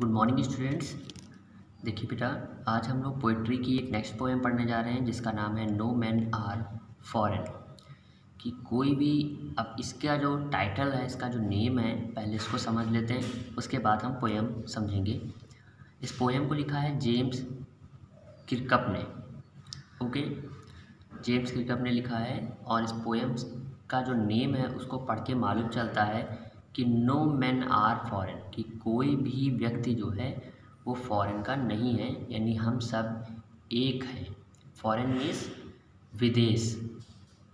Good morning students. देखिए बेटा, आज हम लोग पोइट्री की एक नेक्स्ट पोएम पढ़ने जा रहे हैं जिसका नाम है नो मैन आर फॉरेन। कि कोई भी, अब इसका जो टाइटल है, इसका जो नेम है, पहले इसको समझ लेते हैं, उसके बाद हम पोएम समझेंगे। इस पोएम को लिखा है जेम्स किरकप ने। ओके, जेम्स किरकप ने लिखा है। और इस पोएम का जो नेम है उसको पढ़ के मालूम चलता है कि नो मैन आर फॉरेन, कि कोई भी व्यक्ति जो है वो फॉरेन का नहीं है, यानी हम सब एक हैं। फॉरेन मीन्स विदेश।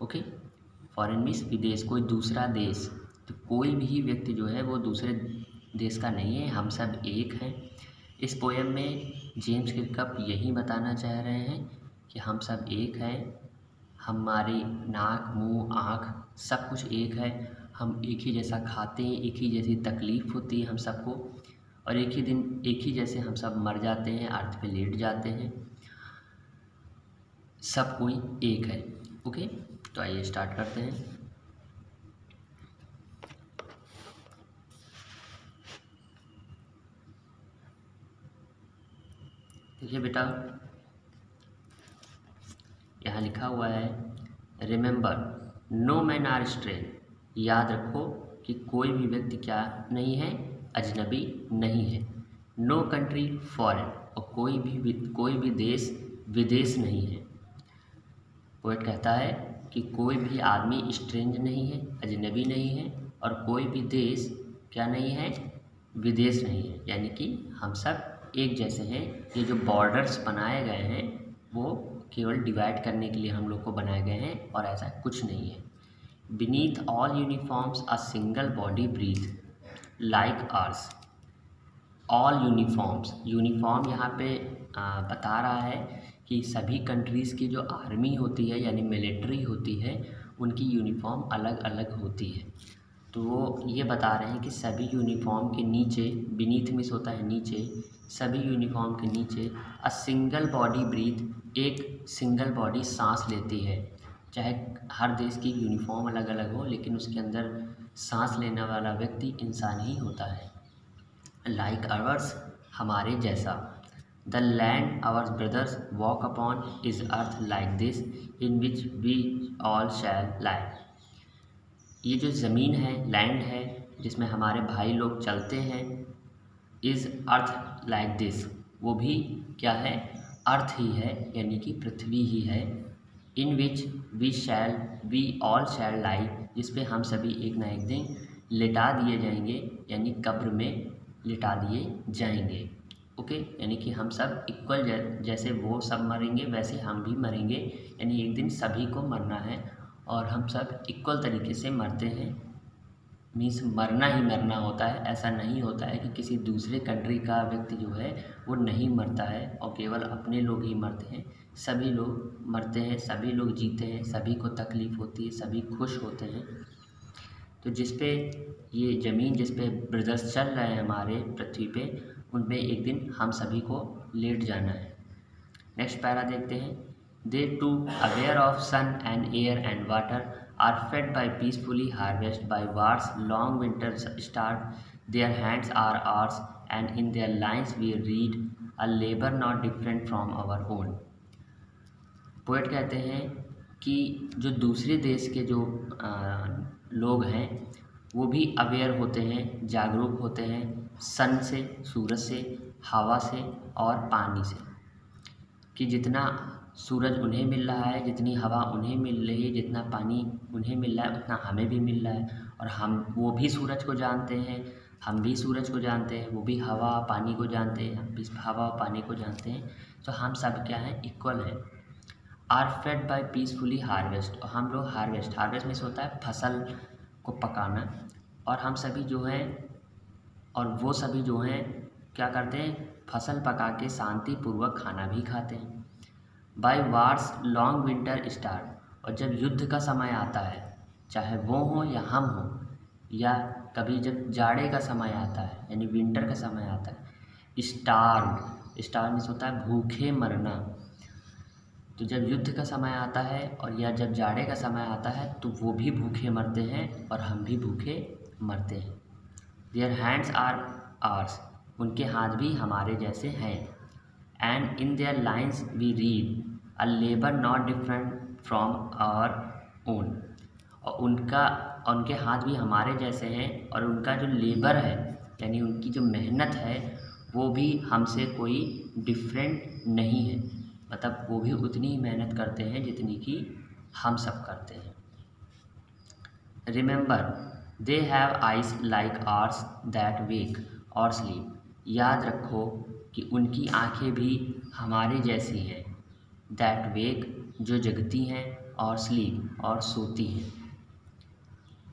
ओके, फॉरेन मीन्स विदेश, कोई दूसरा देश। तो कोई भी व्यक्ति जो है वो दूसरे देश का नहीं है, हम सब एक हैं। इस पोएम में जेम्स किरकप यही बताना चाह रहे हैं कि हम सब एक हैं, हमारी नाक मुंह आँख सब कुछ एक है, हम एक ही जैसा खाते हैं, एक ही जैसी तकलीफ़ होती है हम सबको, और एक ही दिन एक ही जैसे हम सब मर जाते हैं, अर्थ पे लेट जाते हैं, सब कोई एक है। ओके, तो आइए स्टार्ट करते हैं। देखिए बेटा, यहाँ लिखा हुआ है remember no man are strange. याद रखो कि कोई भी व्यक्ति क्या नहीं है, अजनबी नहीं है। नो कंट्री फॉरेन, और कोई भी देश विदेश नहीं है। पोएट कहता है कि कोई भी आदमी स्ट्रेंज नहीं है, अजनबी नहीं है, और कोई भी देश क्या नहीं है, विदेश नहीं है, यानी कि हम सब एक जैसे हैं। ये जो बॉर्डर्स बनाए गए हैं वो केवल डिवाइड करने के लिए हम लोग को बनाए गए हैं, और ऐसा कुछ नहीं है। Beneath all uniforms a single body breathe like ours. All uniforms, uniform यहाँ पे बता रहा है कि सभी कंट्रीज़ की जो आर्मी होती है यानी मिलिट्री होती है, उनकी यूनिफॉर्म अलग अलग होती है। तो वो ये बता रहे हैं कि सभी यूनिफॉर्म के नीचे, बीनीथ मीन्स होता है नीचे, सभी यूनिफॉर्म के नीचे अ सिंगल बॉडी ब्रीथ, एक सिंगल बॉडी सांस लेती है। चाहे हर देश की यूनिफॉर्म अलग अलग हो, लेकिन उसके अंदर सांस लेने वाला व्यक्ति इंसान ही होता है। लाइक अवर्स, हमारे जैसा। The land our brothers walk upon is earth like this in which we all shall lie. ये जो ज़मीन है, लैंड है, जिसमें हमारे भाई लोग चलते हैं, इज़ अर्थ लाइक दिस, वो भी क्या है, अर्थ ही है, यानी कि पृथ्वी ही है। इन विच वी ऑल शैल लाई, जिस पे हम सभी एक ना एक दिन लिटा दिए जाएंगे, यानी कब्र में लिटा दिए जाएंगे। ओके, यानी कि हम सब इक्वल, जैसे वो सब मरेंगे वैसे हम भी मरेंगे, यानी एक दिन सभी को मरना है, और हम सब इक्वल तरीके से मरते हैं। मीन्स मरना ही मरना होता है, ऐसा नहीं होता है कि किसी दूसरे कंट्री का व्यक्ति जो है वो नहीं मरता है और केवल अपने लोग ही मरते हैं। सभी लोग मरते हैं, सभी लोग जीते हैं, सभी को तकलीफ़ होती है, सभी खुश होते हैं। तो जिस पे ये ज़मीन, जिस पे ब्रदर्स चल रहे हैं हमारे पृथ्वी पे, उन पे एक दिन हम सभी को लेट जाना है। नेक्स्ट पैरा देखते हैं। They too aware of sun and air and water are fed by peacefully harvest by wars long winters start, their hands are ours and in their lines we read a labor not different from our own। Poet कहते हैं कि जो दूसरे देश के जो लोग हैं वो भी अवेयर होते हैं, जागरूक होते हैं, सन से, सूरज से, हवा से और पानी से, कि जितना सूरज उन्हें मिल रहा है, जितनी हवा उन्हें मिल रही है, जितना पानी उन्हें मिल रहा है, उतना हमें भी मिल रहा है। और वो भी सूरज को जानते हैं, हम भी सूरज को जानते हैं, वो भी हवा पानी को जानते हैं, हम भी हवा पानी को जानते हैं। तो हम सब क्या हैं, इक्वल हैं। Are fed by peacefully harvest, और हम लोग हार्वेस्ट में से होता है फसल को पकाना, और हम सभी जो हैं, और वो सभी जो हैं क्या करते हैं, फसल पका के शांतिपूर्वक खाना भी खाते हैं। By wars long winter start, और जब युद्ध का समय आता है, चाहे वो हो या हम हो, या कभी जब जाड़े का समय आता है यानी विंटर का समय आता है, स्टार्व मीन्स होता है भूखे मरना। तो जब युद्ध का समय आता है और या जब जाड़े का समय आता है तो वो भी भूखे मरते हैं और हम भी भूखे मरते हैं। देयर हैंड्स आर आर्स, उनके हाथ भी हमारे जैसे हैं। And in their lines we read a labour not different from our own. और उनके हाथ भी हमारे जैसे हैं और उनका जो लेबर है यानी उनकी जो मेहनत है वो भी हमसे कोई डिफरेंट नहीं है, मतलब वो भी उतनी ही मेहनत करते हैं जितनी कि हम सब करते हैं। Remember they have eyes like ours that wake or sleep. याद रखो कि उनकी आंखें भी हमारे जैसी हैं, दैट वेक जो जगती हैं और स्लीप और सोती हैं।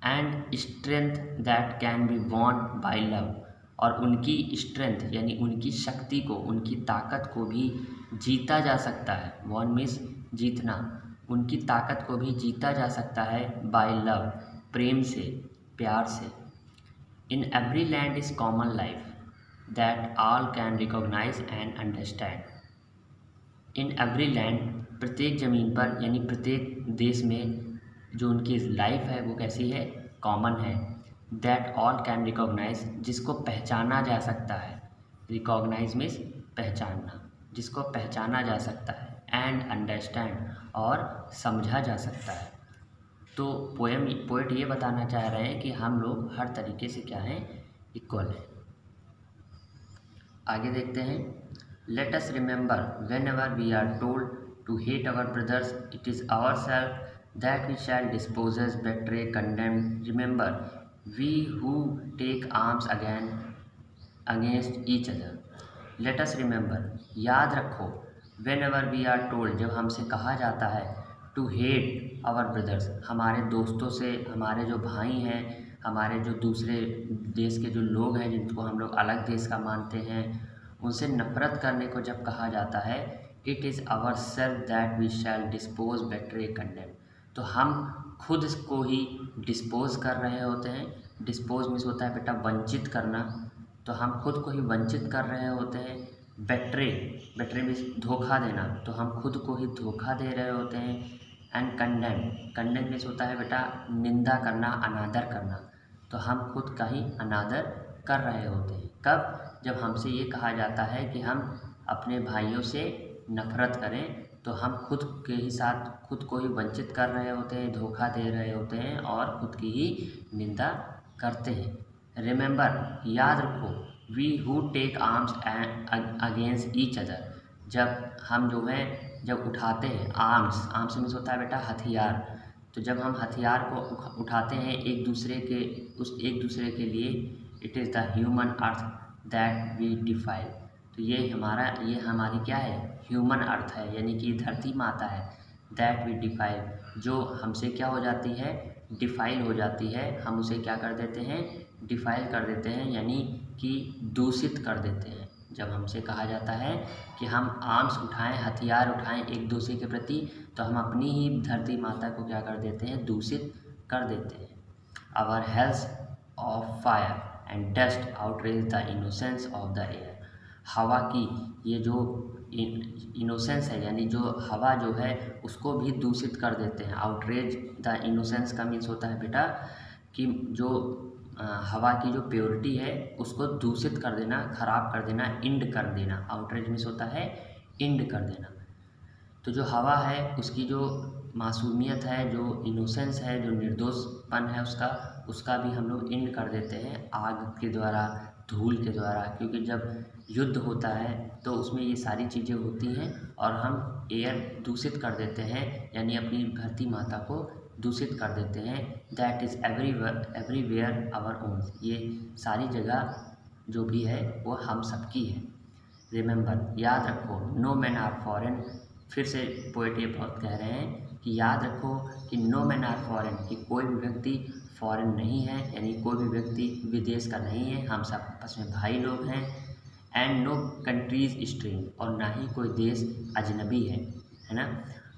And strength that can be won by love. और उनकी स्ट्रेंथ यानी उनकी शक्ति को, उनकी ताकत को भी जीता जा सकता है। वॉन मीन्स जीतना। उनकी ताकत को भी जीता जा सकता है बाय लव, प्रेम से, प्यार से। In every land is common life that all can recognise and understand. In every land, प्रत्येक ज़मीन पर यानी प्रत्येक देश में जो उनकी लाइफ है वो कैसी है, कॉमन है। दैट ऑल कैन रिकॉग्नाइज, जिसको पहचाना जा सकता है। रिकॉग्नाइज मीन्स पहचानना, जिसको पहचाना जा सकता है। एंड अंडरस्टैंड, और समझा जा सकता है। तो पोएट ये बताना चाह रहे हैं कि हम लोग हर तरीके से क्या हैं, इक्वल हैं। आगे देखते हैं। Let us remember whenever we are told to hate our brothers it is ourself that we shall dispossess, betray, condemn. Remember we who take arms against each other. Let us remember, याद रखो, whenever we are told, जब हमसे कहा जाता है, to hate our brothers, हमारे दोस्तों से, हमारे जो भाई हैं, हमारे जो दूसरे देश के जो लोग हैं जिनको हम लोग अलग देश का मानते हैं, उनसे नफ़रत करने को जब कहा जाता है, it is ourself that we shall dispose, betray, condemn. तो हम खुद को ही डिस्पोज कर रहे होते हैं। डिस्पोज मीन्स होता है बेटा वंचित करना, तो हम खुद को ही वंचित कर रहे होते हैं। बेट्रे, बेट्रे मीन्स धोखा देना, तो हम खुद को ही धोखा दे रहे होते हैं। एंड कंडेम, कंडेम मीन्स होता है बेटा निंदा करना, अनादर करना, तो हम खुद का ही अनादर कर रहे होते हैं। कब? जब हमसे ये कहा जाता है कि हम अपने भाइयों से नफ़रत करें, तो हम खुद के ही साथ खुद को ही वंचित कर रहे होते हैं, धोखा दे रहे होते हैं और खुद की ही निंदा करते हैं। रिमेंबर, याद रखो, we who take arms against each other, जब हम जो है जब उठाते हैं आर्म्स, आर्म्स मीन्स होता है बेटा हथियार, तो जब हम हथियार को उठाते हैं एक दूसरे के लिए, it is the human earth that we defile. तो ये हमारी क्या है, ह्यूमन अर्थ है, यानी कि धरती माता है। दैट वी डिफाइल, जो हमसे क्या हो जाती है, डिफाइल हो जाती है, हम उसे क्या कर देते हैं, डिफाइल कर देते हैं, यानी कि दूषित कर देते हैं। जब हमसे कहा जाता है कि हम आर्म्स उठाएं, हथियार उठाएं एक दूसरे के प्रति, तो हम अपनी ही धरती माता को क्या कर देते हैं, दूषित कर देते हैं। Our hells of fire and dust outrage the innocence of the air. हवा की ये जो इनोसेंस है, यानी जो हवा जो है उसको भी दूषित कर देते हैं। आउटरेज द इनोसेंस का मीन्स होता है बेटा कि जो हवा की जो प्योरिटी है उसको दूषित कर देना, ख़राब कर देना, इंड कर देना। आउटरेज मीन्स होता है इंड कर देना। तो जो हवा है उसकी जो मासूमियत है, जो इनोसेंस है, जो निर्दोषपन है उसका भी हम लोग इंड कर देते हैं आग के द्वारा, धूल के द्वारा। क्योंकि जब युद्ध होता है तो उसमें ये सारी चीज़ें होती हैं और हम एयर दूषित कर देते हैं, यानी अपनी धरती माता को दूषित कर देते हैं। That is everywhere our own, ये सारी जगह जो भी है वो हम सबकी है। रिमेंबर, याद रखो, नो मैन आर फॉरेन। फिर से पोएट ये बहुत कह रहे हैं कि याद रखो कि नो मैन आर फॉरेन, कि कोई भी व्यक्ति फॉरेन नहीं है, यानी कोई भी व्यक्ति विदेश का नहीं है, हम सब आपस में भाई लोग हैं। एंड नो कंट्रीज स्ट्रेंज, और ना ही कोई देश अजनबी है ना।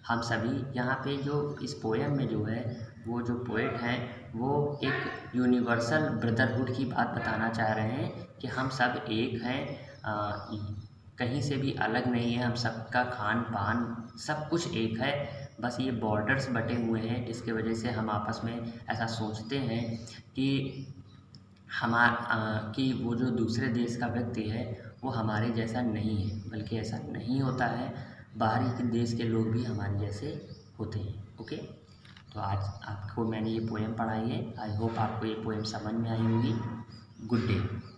हम सभी यहाँ पे जो इस पोएम में जो है वो जो पोएट हैं वो एक यूनिवर्सल ब्रदरहुड की बात बताना चाह रहे हैं कि हम सब एक हैं, कहीं से भी अलग नहीं है, हम सबका खान पान सब कुछ एक है, बस ये बॉर्डर्स बटे हुए हैं जिसके वजह से हम आपस में ऐसा सोचते हैं कि कि वो जो दूसरे देश का व्यक्ति है वो हमारे जैसा नहीं है, बल्कि ऐसा नहीं होता है, बाहरी के देश के लोग भी हमारे जैसे होते हैं। ओके, तो आज आपको मैंने ये पोएम पढ़ाई है। आई होप आपको ये पोएम समझ में आई होगी। Good day.